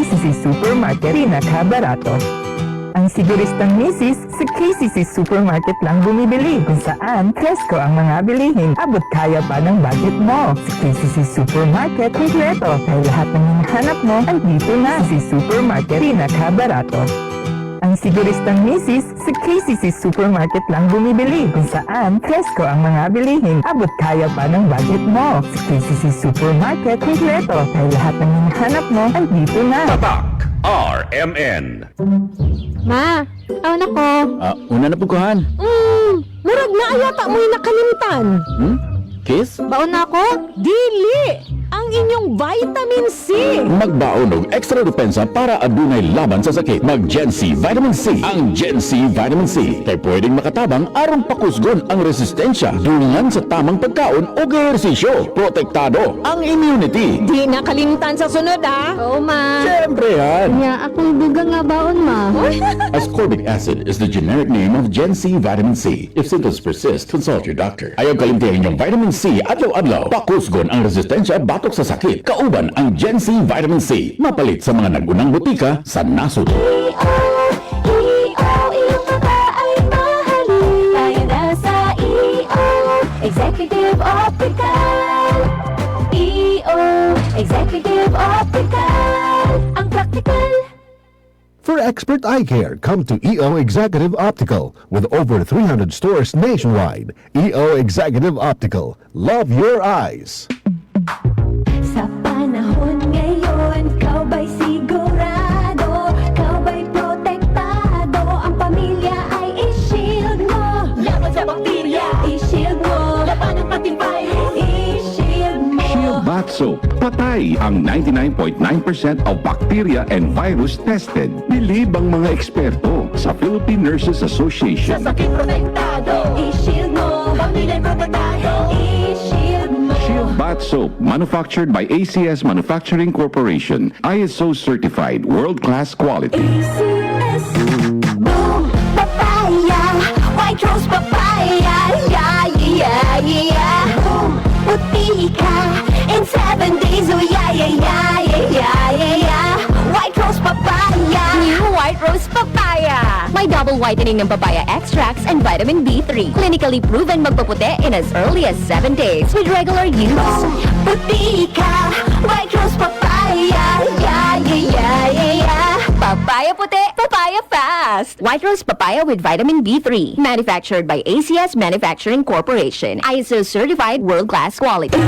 KCC Supermarket pinakabarato. Ang siguristang misis, sa KCC Supermarket lang bumibili kung saan presko ang mga bilihin, abot kaya pa ng budget mo. Sa KCC Supermarket, kompleto, kaya lahat ng hinahanap mo, andito na. KCC Supermarket pinakabarato. Ang siguristang misis, sa KCC Supermarket lang bumibili kung saan presko ang mga bilihin, abot kaya pa ng budget mo. Sa KCC Supermarket, kompleto, kaya lahat ng hinahanap mo, andito na. Tatak RMN. Ma, anak ko. Una na puguhan. Murag na ayata mo'y nakalimtan. Kiss? Baon na ako? Dili! Ang inyong vitamin C! Magbaon og extra depensa para adunay laban sa sakit. Mag Gen C Vitamin C. Ang Gen C Vitamin C kay pwedeng makatabang aron pakusgon ang resistensya dungan sa tamang pagkaon o ehersisyo. Protektado ang immunity. Di nakalimtan sa sunod, ah! Oo, ma. Siyempre yan. Nya, akong dugang nga baon, ma. Ascorbic acid is the generic name of Gen C Vitamin C. If symptoms persist, consult your doctor. Ayaw kalimtihin yung Vitamin C adlaw-adlaw. Pakusgon ang resistensya batok sa sakit. Kauban ang Gen C Vitamin C. Mapalit sa mga nagunang butika sa nasod. iyong mga ay mahalin. Tayo na sa Executive Optical. Executive Optical. Ang practical. For expert eye care, come to EO Executive Optical. With over 300 stores nationwide, EO Executive Optical. Love your eyes. Sa panahon ngayon, kau ba'y sigurado? Kau ba'y protektado? Ang pamilya ay i-shield mo. Laban sa bakterya, i-shield mo. Laban ng pating virus, i-shield mo. Shield Bath Soap. Patay ang 99.9% of bacteria and virus tested. Bilib ang mga eksperto sa Philippine Nurses Sa Association. sakit protektado, i-shield mo. Pamilya protektado, i-shield mo. Shield Bath Soap, manufactured by ACS Manufacturing Corporation. ISO certified, world-class quality. ACS Boom Papaya White Rose Papaya Yeah, yeah, yeah Boom Puti ka In 7 days Oh yeah, yeah, yeah, yeah, yeah, yeah, yeah White Rose Papaya New White Rose Papaya. May double whitening ng papaya extracts and vitamin B3. Clinically proven magpaputi in as early as 7 days with regular use. Boom Puti ka White Rose Papaya Yeah, yeah, yeah, yeah, yeah Papaya puti, papaya fast. White Rose Papaya with vitamin B3. Manufactured by ACS Manufacturing Corporation. ISO certified world-class quality.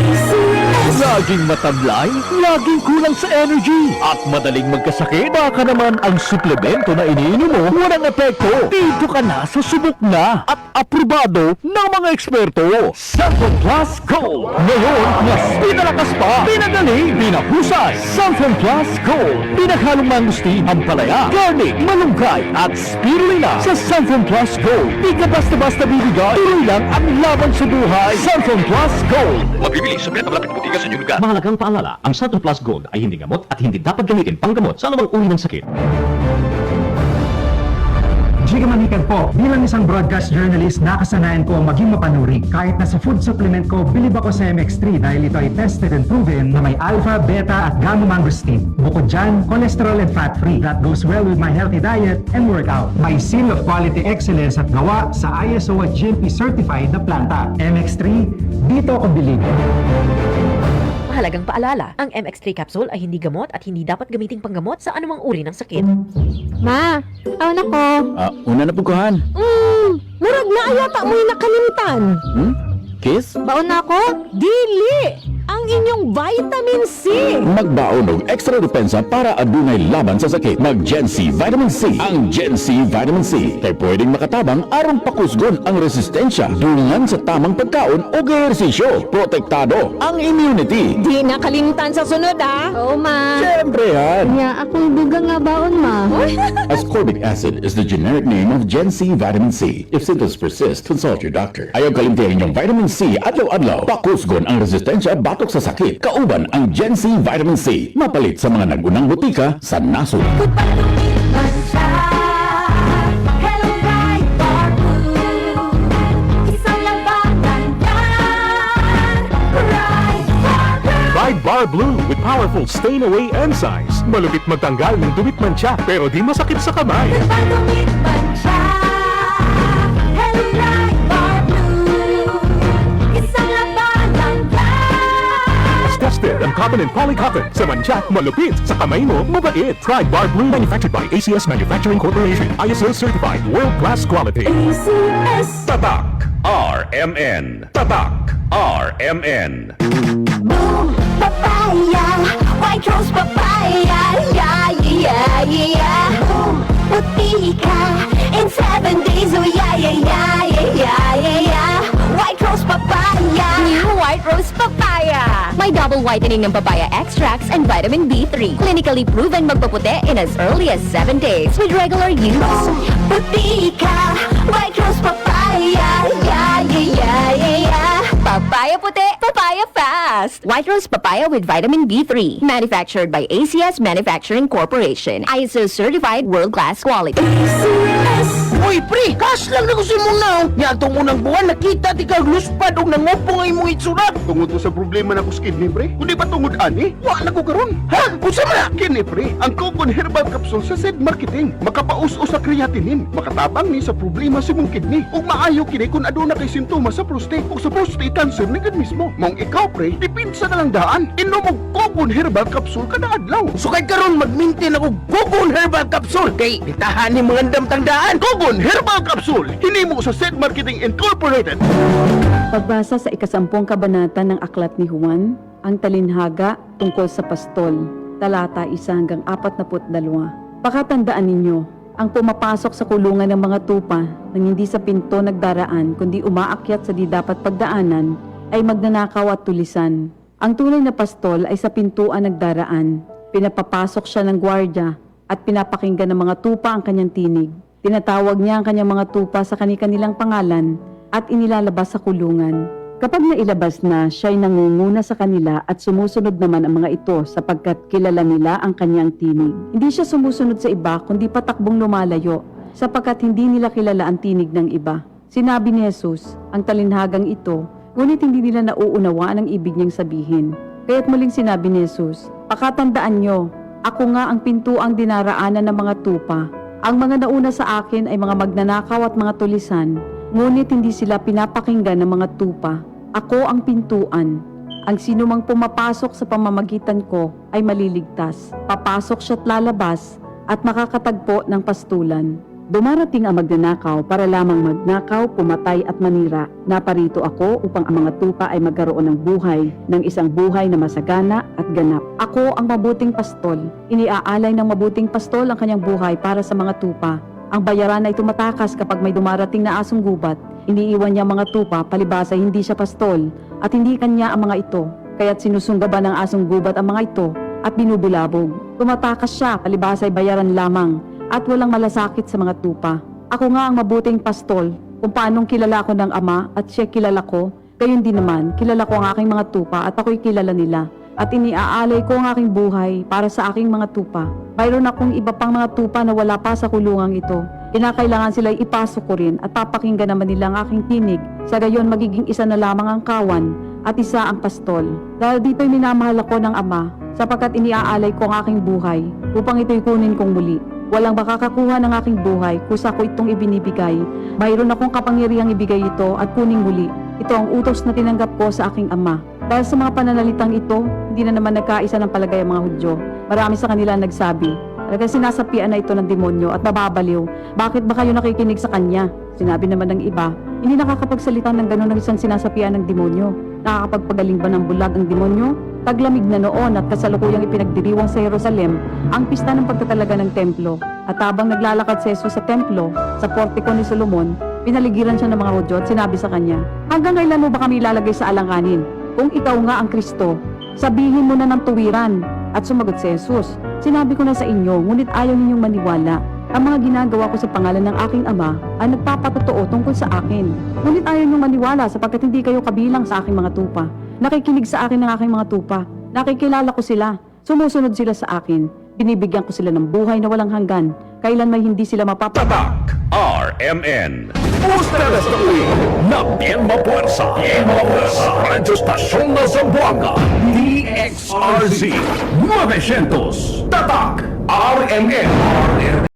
Laging matablay, laging kulang sa energy, at madaling magkasakit. Baka naman ang suplemento na iniinom mo walang epekto. Dito ka na sa subok na at aprobado ng mga eksperto. Santon Plus Gold. Ngayon, mas pinalakas pa, pinagaling, pinahusay. Santon Plus Gold. Pinaghalong mangustin, ampalaya, garlic, malunggay, at spirulina. Sa Santon Plus Gold, di ka basta-basta bibigay. Tuloy lang ang laban sa buhay. Santon Plus Gold. Mabibili sa pinakamalapit na butika sa inyong lugar. Mahalagang paalala, ang Santon Plus Gold ay hindi gamot at hindi dapat gamitin panggamot sa anumang uri ng sakit. Giga Manikan po, bilang isang broadcast journalist, nakasanayan ko ang maging mapanuring. Kahit na sa food supplement ko, bilib ako sa MX3 dahil ito ay tested and proven na may alpha, beta at gamma mangosteen. Bukod dyan, cholesterol and fat-free. That goes well with my healthy diet and workout. May seal of quality excellence at gawa sa ISO at GMP certified na planta. MX3, dito ako bilib. Mahalagang paalala, ang MX3 capsule ay hindi gamot at hindi dapat gamiting panggamot sa anumang uri ng sakit. Ma, anak ko. Una na puguhan. Murag na ayata mo'y nakalimtan. Kiss? Baon na ako? Dili! Ang inyong vitamin C! Magbaon og extra depensa para adunay laban sa sakit. Mag Gen C Vitamin C. Ang Gen C Vitamin C kay pwedeng makatabang aron pakusgon ang resistensya dungan sa tamang pagkaon o ehersisyo. Protektado ang immunity. Di nakalimtan sa sunod, ah! Oo, ma. Siyempre yan. Nya, akong dugang nga baon, ma. Ascorbic acid is the generic name of Gen C Vitamin C. If symptoms persist, consult your doctor. Ayaw kalimtihin yung Vitamin C adlaw-adlaw. Pakusgon ang resistensya batok sa sakit. Kauban ang Gen C Vitamin C. Mapalit sa mga nagunang butika sa nasod. Hello Bright Bar Blue Isang labanan yan Bright Bar Blue Bright Bar Blue with power powerful stain-away enzymes. Malupit magtanggal ng dumit mancha, pero di masakit sa kamay. Pagdumit man siya, Hello Bright Bar Blue, isang laban lang yan. Tested ang cotton and polycotton. Sa mancha, malupit. Sa kamay mo, mabait. Try Bar Blue, manufactured by ACS Manufacturing Corporation. ISO certified, world-class quality. ACS. Tatak RMN. Tatak RMN. Boom, papaya, White Rose papaya, yeah, yeah, yeah. Boom, puti ka, in 7 days, oh yeah, yeah, yeah, yeah, yeah, yeah. White Rose papaya. New White Rose Papaya. May double whitening ng papaya extracts and vitamin B3. Clinically proven magpaputi in as early as 7 days with regular use. Boom, puti ka, White Rose papaya, yeah, yeah, yeah, yeah, yeah. Papaya puti, papaya fast. White Rose Papaya with vitamin B3. Manufactured by ACS Manufacturing Corporation. ISO certified world-class quality. ACS. Uy, pre, kas lang na gusto mong naong. Nga itong unang buwan, nakita di kag luspad o nangopo nga imong itsurat. Tungod to sa problema na ko sa kidney, pre. Kundi ba tungod ani? Wa na ko karon. Ha? Unsa man na? Kini, pre, ang Cogon Herbal Capsule sa Zed Marketing. Makapaus-us sa creatinine. Makatabang ni sa problema sa mong kidney. Ug maayo kini kung aduna kay simptomas sa prostate o sa prostate cancer ni gud mismo. Mong ikaw, pre, dipinsa na lang daan. Inom og Cogon Herbal Capsule kada adlaw. Sukay karon mag-maintain ako Cogon Herbal Capsule kay itahan ni mga damtang daan. Cogon Herbal Capsule. Hinimo sa Zed Marketing Incorporated. Pagbasa sa ikasampung kabanata ng Aklat ni Juan, ang talinhaga tungkol sa pastol, talata 1-42. Pakatandaan ninyo, ang pumapasok sa kulungan ng mga tupa nang hindi sa pinto nagdaraan kundi umaakyat sa di dapat pagdaanan ay magnanakaw at tulisan. Ang tunay na pastol ay sa pintuan nagdaraan. Pinapapasok siya ng gwardya at pinapakinggan ng mga tupa ang kanyang tinig. Tinatawag niya ang kanyang mga tupa sa kanilang pangalan at inilalabas sa kulungan. Kapag nailabas na, siya'y nangunguna sa kanila at sumusunod naman ang mga ito sapagkat kilala nila ang kanyang tinig. Hindi siya sumusunod sa iba kundi patakbong lumalayo sapagkat hindi nila kilala ang tinig ng iba. Sinabi ni Jesus, ang talinhagang ito, ngunit hindi nila nauunawaan ang ibig niyang sabihin. Kaya't muling sinabi ni Jesus, pakatandaan nyo, ako nga ang pintuang dinaraanan ng mga tupa. Ang mga nauna sa akin ay mga magnanakaw at mga tulisan, ngunit hindi sila pinapakinggan ng mga tupa. Ako ang pintuan. Ang sinumang pumapasok sa pamamagitan ko ay maliligtas. Papasok siya't lalabas at makakatagpo ng pastulan. Dumarating ang magnanakaw para lamang magnakaw, pumatay at manira. Naparito ako upang ang mga tupa ay magkaroon ng buhay, ng isang buhay na masagana at ganap. Ako ang mabuting pastol. Iniaalay ng mabuting pastol ang kanyang buhay para sa mga tupa. Ang bayaran ay tumatakas kapag may dumarating na asong gubat. Iniiwan niya mga tupa, palibasa hindi siya pastol at hindi kanya ang mga ito. Kaya't sinusunggaban ng asong gubat ang mga ito at binubulabog. Tumatakas siya, palibasa ay bayaran lamang at walang malasakit sa mga tupa. Ako nga ang mabuting pastol, kung paanong kilala ko ng Ama at siya kilala ko, gayon din naman, kilala ko ang aking mga tupa at ako'y kilala nila. At iniaalay ko ang aking buhay para sa aking mga tupa. Mayroon akong iba pang mga tupa na wala pa sa kulungang ito. Kinakailangan sila ipasok ko rin at papakinggan naman nila ang aking tinig. Sa gayon magiging isa na lamang ang kawan at isa ang pastol. Dahil dito'y minamahal ako ng Ama sapagkat iniaalay ko ang aking buhay upang ito'y kunin kong muli. Walang makakakuha ng aking buhay kusa ko itong ibinibigay. Mayroon akong kapangyarihang ibigay ito at kuning muli. Ito ang utos na tinanggap ko sa aking Ama. Dahil sa mga pananalitang ito, hindi na naman nagkaisa ng palagay ang mga Hudyo. Marami sa kanila nagsabi, talagang sinasapian na ito ng demonyo at mababaliw. Bakit ba kayo nakikinig sa kanya? Sinabi naman ng iba, hindi nakakapagsalita ng gano'n ng isang sinasapian ng demonyo. Nakakapagpagaling ba ng bulag ang demonyo? Taglamig na noon at kasalukuyang ipinagdiriwang sa Jerusalem ang pista ng pagtatalaga ng templo. At habang naglalakad si Jesus sa templo, sa portiko ni Solomon, pinaligiran siya ng mga Hudyo at sinabi sa kanya, hanggang kailan mo ba kami ilalagay sa alanganin? Kung ikaw nga ang Kristo, sabihin mo na ng tuwiran. At sumagot si Jesus, sinabi ko na sa inyo, ngunit ayaw ninyong maniwala. Ang mga ginagawa ko sa pangalan ng aking Ama ay nagpapatotoo tungkol sa akin. Ngunit ayaw ninyong maniwala sapagkat hindi kayo kabilang sa aking mga tupa. Nakikinig sa akin ng aking mga tupa. Nakikilala ko sila. Sumusunod sila sa akin. Binibigyan ko sila ng buhay na walang hanggan. Kailan may hindi sila Tatak RMN. Ustedes na tuwing na bien mapuwersa. Radyo Stasyon na Zamboanga. DXRZ 900. Tatak RMN.